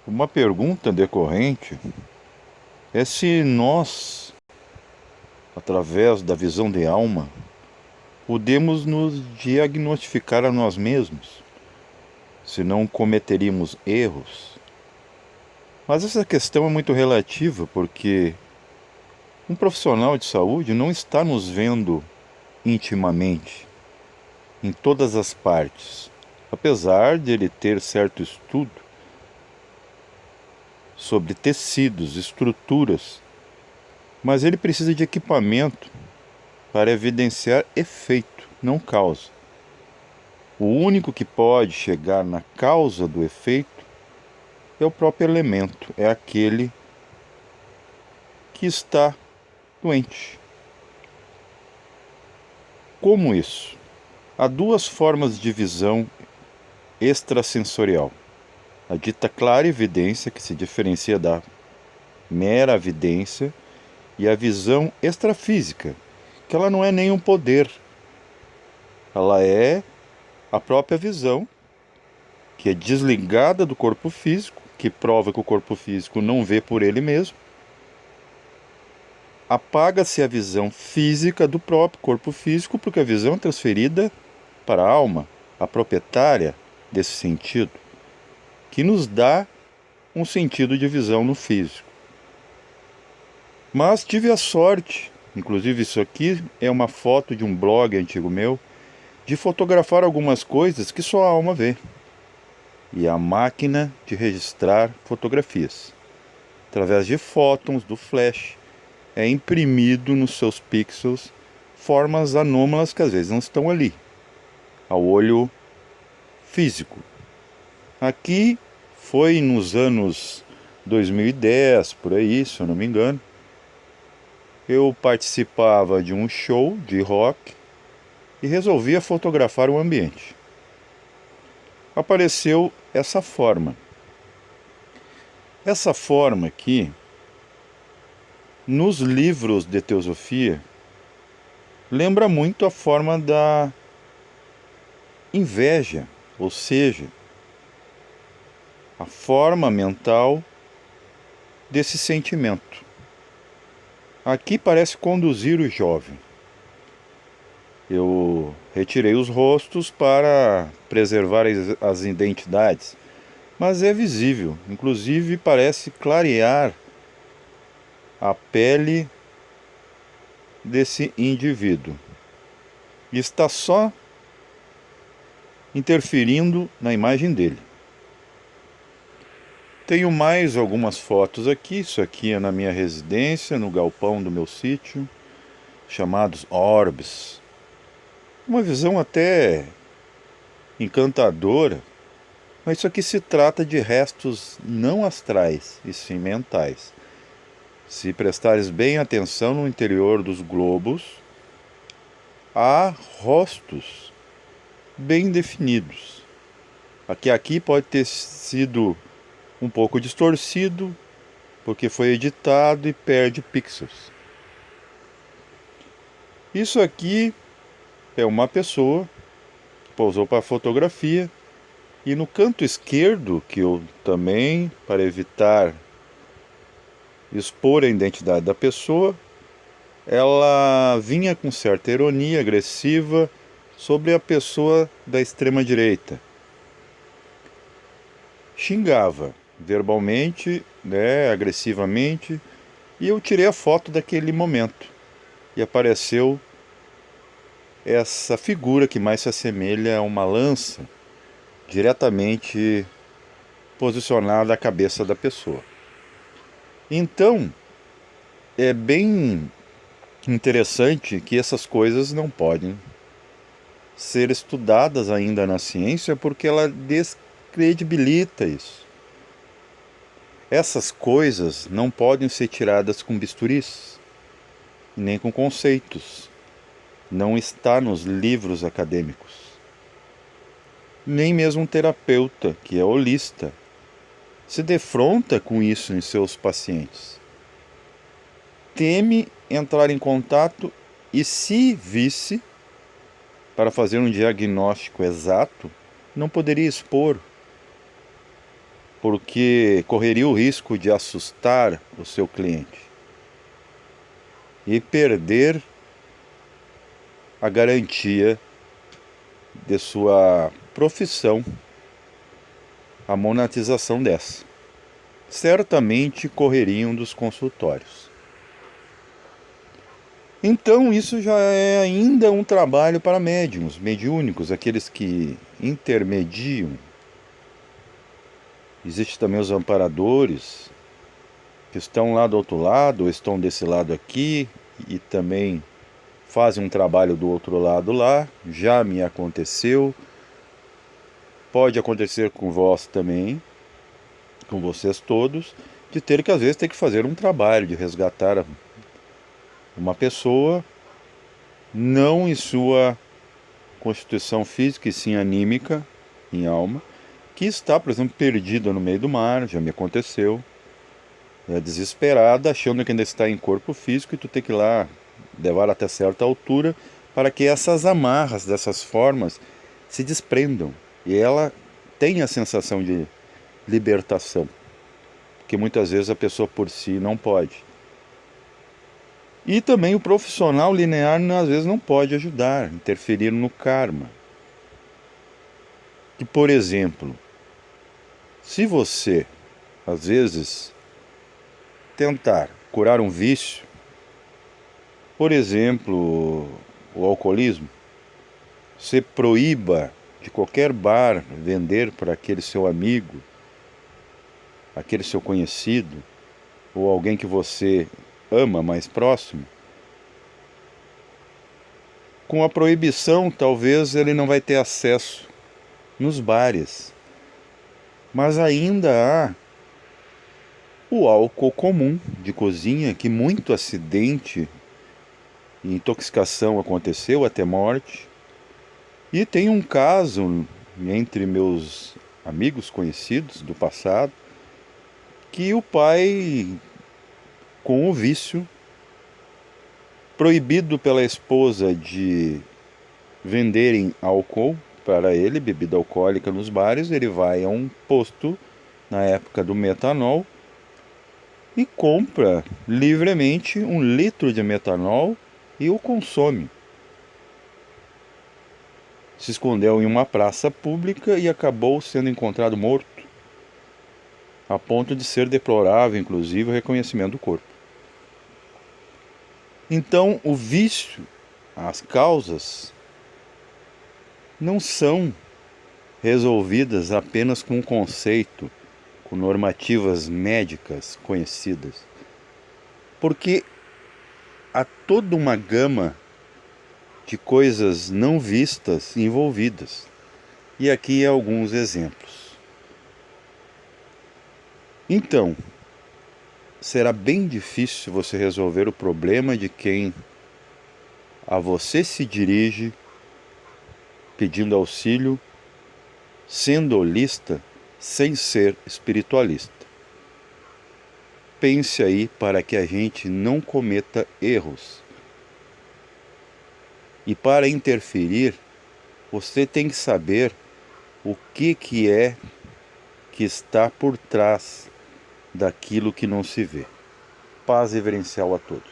Uma pergunta decorrente é se nós, através da visão de alma, podemos nos diagnosticar a nós mesmos, se não cometeríamos erros. Mas essa questão é muito relativa, porque um profissional de saúde não está nos vendo intimamente, em todas as partes, apesar de ele ter certo estudo sobre tecidos, estruturas, mas ele precisa de equipamento para evidenciar efeito, não causa. O único que pode chegar na causa do efeito é o próprio elemento, é aquele que está doente. Como isso? Há duas formas de visão extrasensorial. A dita clarividência, que se diferencia da mera evidência, e a visão extrafísica, que ela não é nenhum poder. Ela é a própria visão, que é desligada do corpo físico, que prova que o corpo físico não vê por ele mesmo. Apaga-se a visão física do próprio corpo físico, porque a visão é transferida para a alma, a proprietária desse sentido, que nos dá um sentido de visão no físico. Mas tive a sorte, inclusive isso aqui é uma foto de um blog antigo meu, de fotografar algumas coisas que só a alma vê. E a máquina de registrar fotografias, através de fótons do flash, é imprimido nos seus pixels formas anômalas que às vezes não estão ali, ao olho físico. Aqui foi nos anos 2010, por aí, se eu não me engano. Eu participava de um show de rock e resolvia fotografar o ambiente. Apareceu essa forma. Essa forma aqui, nos livros de teosofia, lembra muito a forma da inveja, ou seja, a forma mental desse sentimento. Aqui parece conduzir o jovem. Eu retirei os rostos para preservar as identidades, mas é visível, inclusive parece clarear a pele desse indivíduo. E está só interferindo na imagem dele. Tenho mais algumas fotos aqui. Isso aqui é na minha residência, no galpão do meu sítio, chamados orbes. Uma visão até encantadora, mas isso aqui se trata de restos não astrais, e sim mentais. Se prestares bem atenção no interior dos globos, há rostos bem definidos. Aqui pode ter sido um pouco distorcido, porque foi editado e perde pixels. Isso aqui é uma pessoa que pousou para fotografia, e no canto esquerdo, que eu também, para evitar expor a identidade da pessoa, ela vinha com certa ironia agressiva sobre a pessoa da extrema direita. Xingava verbalmente, agressivamente, e eu tirei a foto daquele momento. E apareceu essa figura que mais se assemelha a uma lança, diretamente posicionada à cabeça da pessoa. Então, é bem interessante que essas coisas não podem ser estudadas ainda na ciência, porque ela descredibilita isso. Essas coisas não podem ser tiradas com bisturis, nem com conceitos. Não está nos livros acadêmicos. Nem mesmo um terapeuta, que é holista, se defronta com isso em seus pacientes. Teme entrar em contato e, se visse, para fazer um diagnóstico exato, não poderia expor. porque correria o risco de assustar o seu cliente e perder a garantia de sua profissão, a monetização dessa. Certamente correriam dos consultórios. Então isso já é ainda um trabalho para médiuns, mediúnicos, aqueles que intermediam. Existem também os amparadores, que estão lá do outro lado, ou estão desse lado aqui, e também fazem um trabalho do outro lado lá. Já me aconteceu, pode acontecer com vós também, com vocês todos, de ter que às vezes ter que fazer um trabalho de resgatar uma pessoa, não em sua constituição física e sim anímica, em alma, que está, por exemplo, perdida no meio do mar. Já me aconteceu, desesperada, achando que ainda está em corpo físico, e tu tem que ir lá levar até certa altura para que essas amarras dessas formas se desprendam e ela tenha a sensação de libertação, porque muitas vezes a pessoa por si não pode. E também o profissional linear às vezes não pode ajudar, interferir no karma. Que, por exemplo, se você às vezes tentar curar um vício, por exemplo, o alcoolismo, você proíba de qualquer bar vender para aquele seu amigo, aquele seu conhecido, ou alguém que você ama mais próximo, com a proibição talvez ele não vai ter acesso nos bares. Mas ainda há o álcool comum de cozinha, que muito acidente e intoxicação aconteceu, até morte. E tem um caso entre meus amigos conhecidos do passado, que o pai, com o vício, proibido pela esposa de venderem álcool para ele, bebida alcoólica nos bares, ele vai a um posto, na época do metanol, e compra livremente 1 litro de metanol e o consome. Se escondeu em uma praça pública e acabou sendo encontrado morto, a ponto de ser deplorável, inclusive, o reconhecimento do corpo. Então, o vício, as causas, não são resolvidas apenas com um conceito, com normativas médicas conhecidas, porque há toda uma gama de coisas não vistas envolvidas. E aqui alguns exemplos. Então, será bem difícil você resolver o problema de quem a você se dirige pedindo auxílio, sendo holista, sem ser espiritualista. Pense aí para que a gente não cometa erros. E para interferir, você tem que saber o que é que está por trás daquilo que não se vê. Paz reverencial a todos.